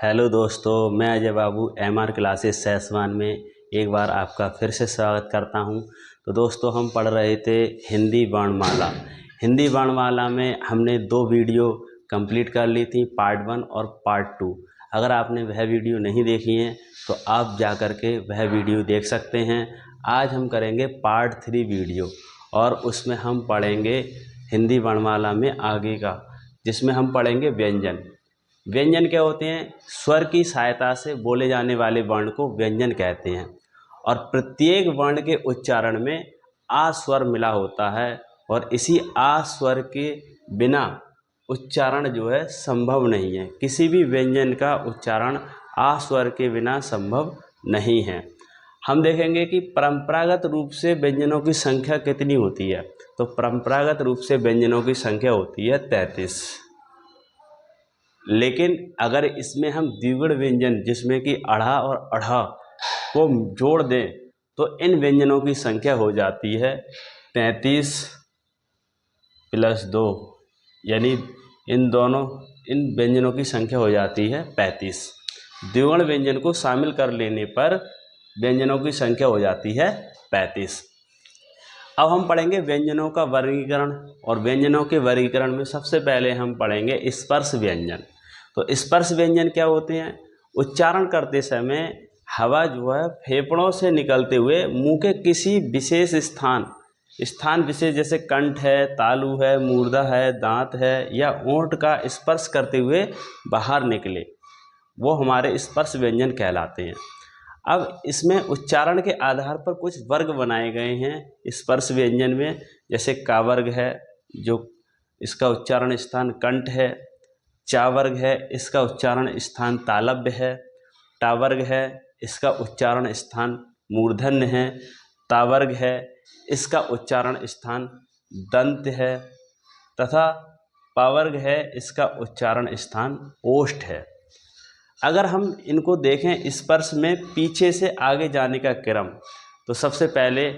Hello दोस्तों, मैं अजय बाबू MR classes सैसवान में एक बार आपका फिर से स्वागत करता हूं। तो दोस्तों, हम पढ़ रहे थे हिंदी वर्णमाला। हिंदी वर्णमाला में हमने 2 वीडियो कंप्लीट कर ली थी, पार्ट 1 और पार्ट 2। अगर आपने वह वीडियो नहीं देखी हैं तो आप जा कर के वह वीडियो देख सकते हैं। आज हम करेंगे पार्ट 3 वीडियो और उसमें हम पढ़ेंगे हिंदी वर्णमाला में आगे का, जिसमें हम पढ़ेंगे व्यंजन। व्यंजन क्या होते हैं? स्वर की सहायता से बोले जाने वाले वर्ण को व्यंजन कहते हैं और प्रत्येक वर्ण के उच्चारण में आ स्वर मिला होता है और इसी आ स्वर के बिना उच्चारण जो है संभव नहीं है। किसी भी व्यंजन का उच्चारण आ स्वर के बिना संभव नहीं है। हम देखेंगे कि परंपरागत रूप से व्यंजनों की संख्या कितनी होती है। तो परंपरागत रूप से व्यंजनों की संख्या होती है 33। लेकिन अगर इसमें हम द्विगुण व्यंजन जिसमें कि अढ़ा और अढ़ा को जोड़ दें तो इन व्यंजनों की संख्या हो जाती है 33 + 2, यानी इन व्यंजनों की संख्या हो जाती है 35। द्विगुण व्यंजन को शामिल कर लेने पर व्यंजनों की संख्या हो जाती है 35। अब हम पढ़ेंगे व्यंजनों का वर्गीकरण और व्यंजनों के वर्गीकरण में सबसे पहले हम पढ़ेंगे स्पर्श व्यंजन। तो स्पर्श व्यंजन क्या होते हैं? उच्चारण करते समय हवा जो है फेफड़ों से निकलते हुए मुंह के किसी विशेष स्थान विशेष जैसे कंठ है, तालु है, मूर्धा है, दांत है या ओंठ का स्पर्श करते हुए बाहर निकले, वो हमारे स्पर्श व्यंजन कहलाते हैं। अब इसमें उच्चारण के आधार पर कुछ वर्ग बनाए गए हैं स्पर्श व्यंजन में। जैसे का वर्ग है, जो इसका उच्चारण स्थान कंठ है। चा वर्ग है, इसका उच्चारण स्थान तालव्य है। टा वर्ग है, इसका उच्चारण स्थान मूर्धन्य है। ता वर्ग है, इसका उच्चारण स्थान दंत है तथा पा वर्ग है, इसका उच्चारण स्थान ओष्ठ है। अगर हम इनको देखें स्पर्श में पीछे से आगे जाने का क्रम, तो सबसे पहले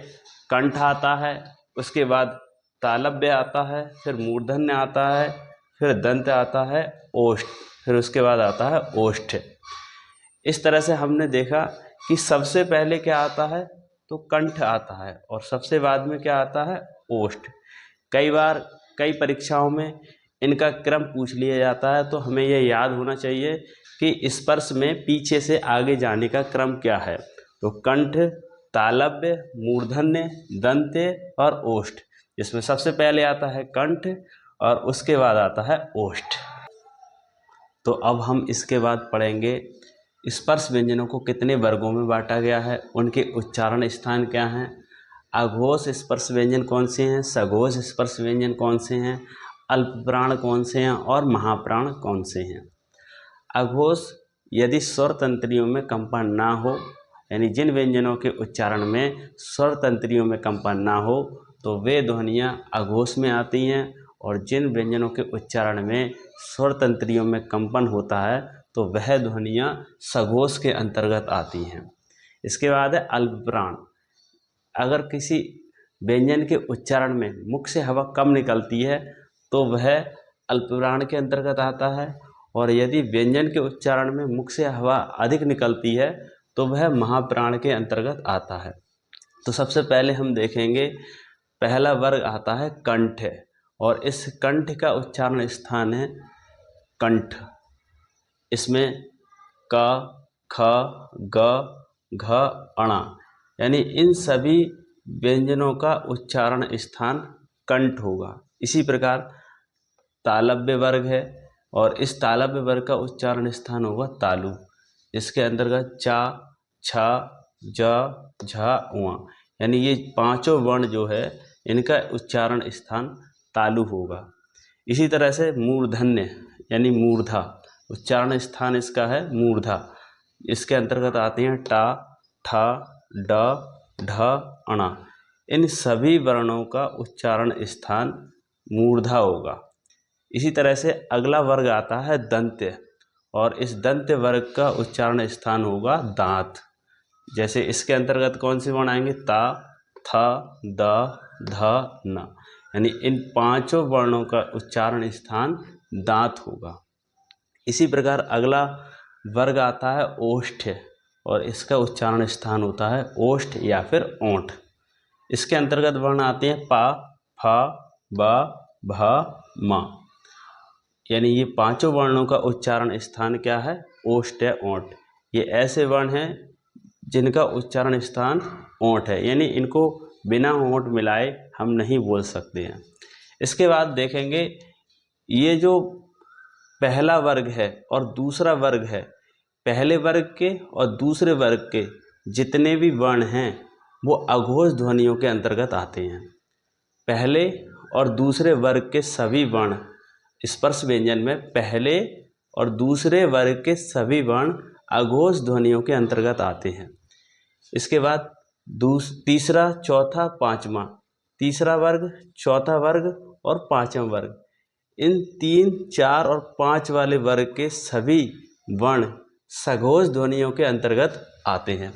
कंठ आता है, उसके बाद तालव्य आता है, फिर मूर्धन्य आता है, फिर दंत आता है, ओष्ठ, फिर उसके बाद आता है ओष्ठ। इस तरह से हमने देखा कि सबसे पहले क्या आता है, तो कंठ आता है और सबसे बाद में क्या आता है, ओष्ठ। कई बार कई परीक्षाओं में इनका क्रम पूछ लिया जाता है, तो हमें यह याद होना चाहिए कि स्पर्श में पीछे से आगे जाने का क्रम क्या है। तो कंठ, तालव्य, मूर्धन्य, दंत्य और ओष्ठ, जिसमें सबसे पहले आता है कंठ और उसके बाद आता है ओष्ठ। तो अब हम इसके बाद पढ़ेंगे स्पर्श व्यंजनों को कितने वर्गों में बांटा गया है, उनके उच्चारण स्थान क्या हैं, अघोष स्पर्श व्यंजन कौन से हैं, सघोष स्पर्श व्यंजन कौन से हैं, अल्पप्राण कौन से हैं और महाप्राण कौन से हैं। अघोष यदि स्वर तंत्रियों में कंपन ना हो, यानी जिन व्यंजनों के उच्चारण में स्वर तंत्रियों में कंपन ना हो तो वे ध्वनियाँ अघोष में आती हैं, और जिन व्यंजनों के उच्चारण में स्वर तंत्रियों में कंपन होता है तो वह ध्वनियाँ सघोष के अंतर्गत आती हैं। इसके बाद है अल्पप्राण। अगर किसी व्यंजन के उच्चारण में मुख से हवा कम निकलती है तो वह अल्पप्राण के अंतर्गत आता है, और यदि व्यंजन के उच्चारण में मुख से हवा अधिक निकलती है तो वह महाप्राण के अंतर्गत आता है। तो सबसे पहले हम देखेंगे, पहला वर्ग आता है कंठ, और इस कंठ का उच्चारण स्थान है कंठ। इसमें क, ख, ग, घ, अणा, यानी इन सभी व्यंजनों का उच्चारण स्थान कंठ होगा। इसी प्रकार तालव्य वर्ग है और इस तालव्य वर्ग का उच्चारण स्थान होगा तालु। इसके अंतर्गत चा, छा, ज, झ, उआ, यानी ये पांचों वर्ण जो है इनका उच्चारण स्थान तालु होगा। इसी तरह से मूर्धन्य यानी मूर्धा, उच्चारण स्थान इसका है मूर्धा। इसके अंतर्गत आते हैं टा, ठा, ड, ढ, अणा। इन सभी वर्णों का उच्चारण स्थान मूर्धा होगा। इसी तरह से अगला वर्ग आता है दंत्य, और इस दंत्य वर्ग का उच्चारण स्थान होगा दांत। जैसे इसके अंतर्गत कौन से वर्ण आएंगे, ता, थ, द, ध, न, यानी इन पांचों वर्णों का उच्चारण स्थान दांत होगा। इसी प्रकार अगला वर्ग आता है ओष्ठ और इसका उच्चारण स्थान होता है ओष्ठ या फिर ओंठ। इसके अंतर्गत वर्ण आते हैं पा, फा, बा, भा, मा। यानी ये पांचों वर्णों का उच्चारण स्थान क्या है? ओष्ठ है, ओंठ। ये ऐसे वर्ण हैं जिनका उच्चारण स्थान ओंठ है, यानी इनको बिना ओंठ मिलाए हम नहीं बोल सकते हैं। इसके बाद देखेंगे ये जो पहला वर्ग है और दूसरा वर्ग है, पहले वर्ग के और दूसरे वर्ग के जितने भी वर्ण हैं वो अघोष ध्वनियों के अंतर्गत आते हैं। पहले और दूसरे वर्ग के सभी वर्ण स्पर्श व्यंजन में पहले और दूसरे वर्ग के सभी वर्ण अघोष ध्वनियों के अंतर्गत आते हैं। इसके बाद तीसरा, चौथा, पांचवा, तीसरा वर्ग, चौथा वर्ग और पांचवा वर्ग, इन 3, 4 और 5 वाले वर्ग के सभी वर्ण सघोष ध्वनियों के अंतर्गत आते हैं।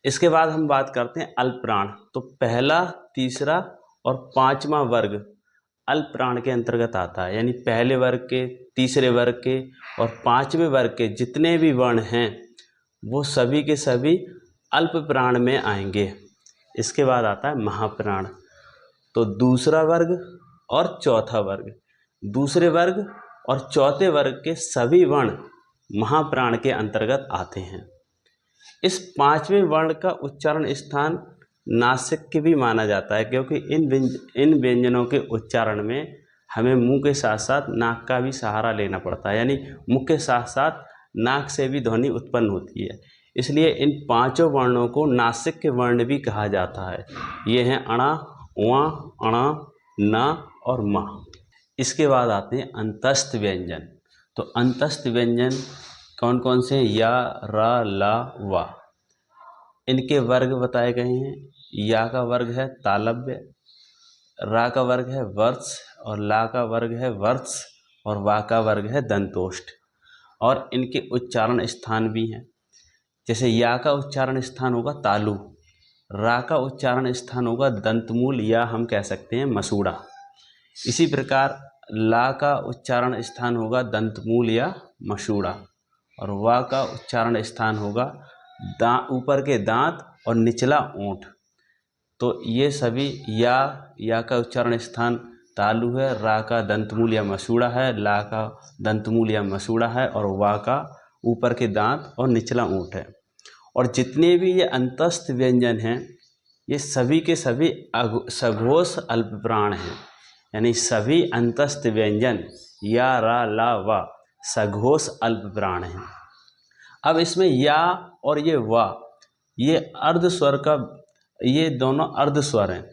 इसके बाद हम बात करते हैं अल्पप्राण। तो पहला, तीसरा और पांचवा वर्ग अल्पप्राण के अंतर्गत आता है, यानी पहले वर्ग के, तीसरे वर्ग के और पांचवें वर्ग के जितने भी वर्ण हैं वो सभी के सभी अल्पप्राण में आएंगे। इसके बाद आता है महाप्राण। तो दूसरा वर्ग और चौथा वर्ग, दूसरे वर्ग और चौथे वर्ग के सभी वर्ण महाप्राण के अंतर्गत आते हैं। इस पांचवें वर्ण का उच्चारण स्थान नासिक भी माना जाता है, क्योंकि इन व्यंजनों के उच्चारण में हमें मुंह के साथ साथ नाक का भी सहारा लेना पड़ता है, यानी मुंह के साथ साथ नाक से भी ध्वनि उत्पन्न होती है। इसलिए इन पांचों वर्णों को नासिक के वर्ण भी कहा जाता है। ये हैं अणा, उआ, अणा, ना और मा। इसके बाद आते हैं अंतस्थ व्यंजन। तो अंतस्थ व्यंजन कौन कौन से? या, रा, ला, वा। इनके वर्ग बताए गए हैं। या का वर्ग है तालव्य, रा का वर्ग है वर्ष और ला का वर्ग है वर्ष और वा का वर्ग है दंतोष्ठ। और इनके उच्चारण स्थान भी हैं। जैसे या का उच्चारण स्थान होगा तालु, रा का उच्चारण स्थान होगा दंतमूल या हम कह सकते हैं मसूड़ा। इसी प्रकार ला का उच्चारण स्थान होगा दंतमूल या मसूड़ा और वा का उच्चारण स्थान होगा ऊपर के दांत और निचला ओंठ। तो ये सभी या का उच्चारण स्थान तालु है, रा का दंतमूल या मसूड़ा है, ला का दंतमूल या मसूड़ा है और वा का ऊपर के दांत और निचला ओंठ है। और जितने भी ये अंतस्थ व्यंजन हैं ये सभी के सभी सघोष अल्पप्राण हैं, यानी सभी अंतस्थ व्यंजन या, रा, ला, वा सघोष अल्पप्राण हैं। अब इसमें या और ये वा, ये अर्ध स्वर का, ये दोनों अर्ध स्वर हैं,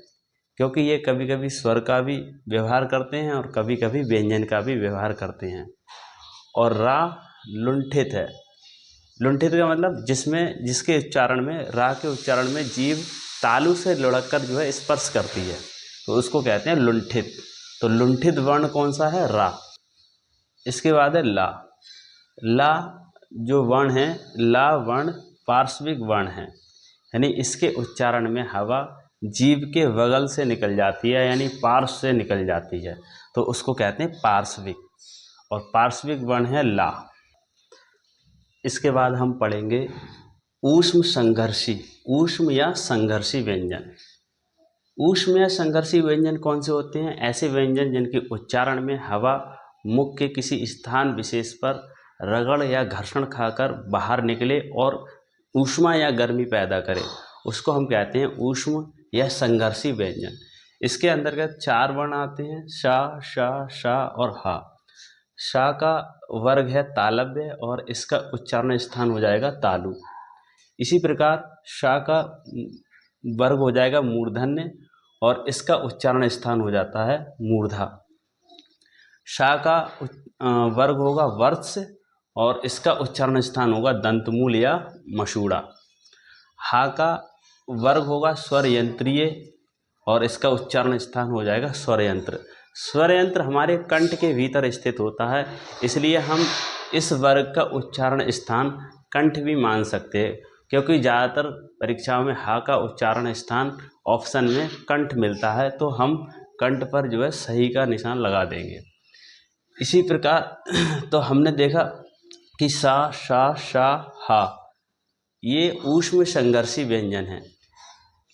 क्योंकि ये कभी कभी स्वर का भी व्यवहार करते हैं और कभी कभी व्यंजन का भी व्यवहार करते हैं। और रा लुंठित है। लुंठित का मतलब जिसके उच्चारण में, रा के उच्चारण में जीभ तालु से लुढ़क कर जो है स्पर्श करती है, तो उसको कहते हैं लुंठित। तो लुंठित वर्ण कौन सा है? रा। इसके बाद है ला। ला जो वर्ण है, ला वर्ण पार्श्विक वर्ण है, यानी इसके उच्चारण में हवा जीभ के बगल से निकल जाती है, यानी पार्श्व से निकल जाती है, तो उसको कहते हैं पार्श्विक। और पार्श्विक वर्ण है ला। इसके बाद हम पढ़ेंगे ऊष्म संघर्षी, ऊष्म या संघर्षी व्यंजन। ऊष्म या संघर्षी व्यंजन कौन से होते हैं? ऐसे व्यंजन जिनके उच्चारण में हवा मुख के किसी स्थान विशेष पर रगड़ या घर्षण खाकर बाहर निकले और ऊष्मा या गर्मी पैदा करे, उसको हम कहते हैं ऊष्म या संघर्षी व्यंजन। इसके अंतर्गत 4 वर्ण आते हैं, शा, शा, शा और हा। शा का वर्ग है तालव्य और इसका उच्चारण स्थान हो जाएगा तालु। इसी प्रकार शा का वर्ग हो जाएगा मूर्धन्य और इसका उच्चारण स्थान हो जाता है मूर्धा। शा का वर्ग होगा वर्ष और इसका उच्चारण स्थान होगा दंतमूल या मसूड़ा। हा का वर्ग होगा स्वर यंत्रीय और इसका उच्चारण स्थान हो जाएगा स्वर यंत्र। स्वर यंत्र हमारे कंठ के भीतर स्थित होता है, इसलिए हम इस वर्ग का उच्चारण स्थान कंठ भी मान सकते हैं, क्योंकि ज़्यादातर परीक्षाओं में हा का उच्चारण स्थान ऑप्शन में कंठ मिलता है, तो हम कंठ पर जो है सही का निशान लगा देंगे। इसी प्रकार तो हमने देखा कि सा, शा, शा, हा ये ऊष्म संघर्षी व्यंजन हैं,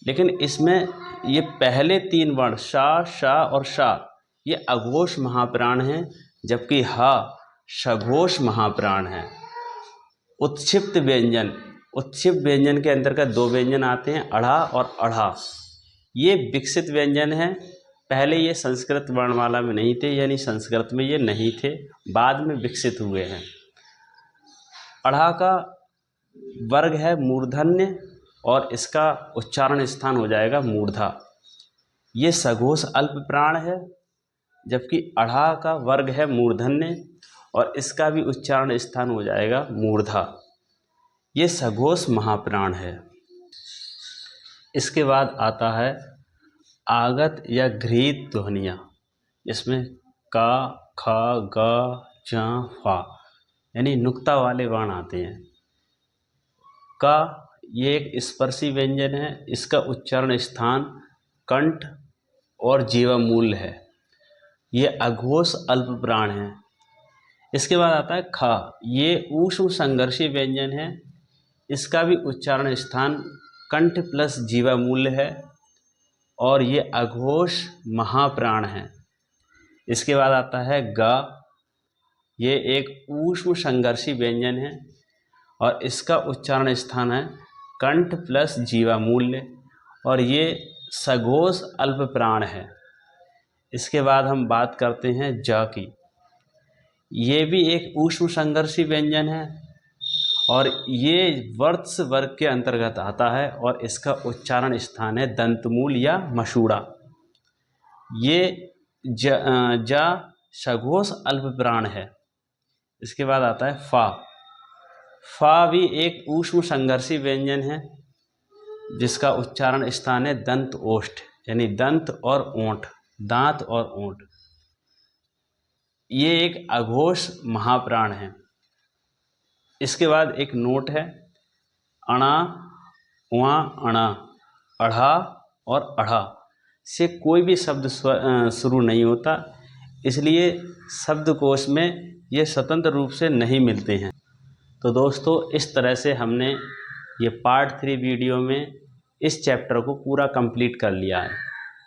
लेकिन इसमें ये पहले 3 वर्ण शा, शा और शा ये अघोष महाप्राण हैं, जबकि हा सघोष महाप्राण है। उत्क्षिप्त व्यंजन के अंतर्गत 2 व्यंजन आते हैं, अढ़ा और अढ़ा। ये विकसित व्यंजन हैं, पहले ये संस्कृत वर्णमाला में नहीं थे, यानी संस्कृत में ये नहीं थे, बाद में विकसित हुए हैं। अढ़ा का वर्ग है मूर्धन्य और इसका उच्चारण स्थान हो जाएगा मूर्धा। ये सघोष अल्प प्राण है, जबकि अढ़ा का वर्ग है मूर्धन्य और इसका भी उच्चारण स्थान हो जाएगा मूर्धा। ये सघोष महाप्राण है। इसके बाद आता है आगत या घृत ध्वनियाँ, इसमें का, ख, ग, च, फा यानी नुक्ता वाले वर्ण आते हैं। का ये एक स्पर्शी व्यंजन है, इसका उच्चारण स्थान कंठ और जीवामूल है। ये अघोष अल्प प्राण है। इसके बाद आता है खा, ये ऊष्म संघर्षी व्यंजन है, इसका भी उच्चारण स्थान कंठ प्लस जीवामूल है और ये अघोष महाप्राण है। इसके बाद आता है गा, ये एक ऊष्म संघर्षी व्यंजन है और इसका उच्चारण स्थान है कंठ प्लस जीवामूल्य और ये सघोष अल्प प्राण है। इसके बाद हम बात करते हैं ज की। ये भी एक ऊष्म संघर्षी व्यंजन है और ये वर्त्स वर्ग के अंतर्गत आता है और इसका उच्चारण स्थान है दंतमूल या मसूड़ा। ये ज सघोष अल्प प्राण है। इसके बाद आता है फा। फा भी एक ऊष्म संघर्षी व्यंजन है, जिसका उच्चारण स्थान है दंत ओष्ठ यानी दंत और ओंठ, दांत और ओंठ। ये एक अघोष महाप्राण है। इसके बाद एक नोट है अणा, उआ, अणा, अढ़ा और अढ़ा से कोई भी शब्द शुरू नहीं होता, इसलिए शब्दकोश में ये स्वतंत्र रूप से नहीं मिलते हैं। तो दोस्तों इस तरह से हमने ये पार्ट 3 वीडियो में इस चैप्टर को पूरा कंप्लीट कर लिया है।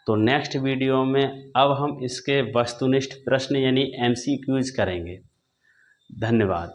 तो नेक्स्ट वीडियो में अब हम इसके वस्तुनिष्ठ प्रश्न यानी MCQs करेंगे। धन्यवाद।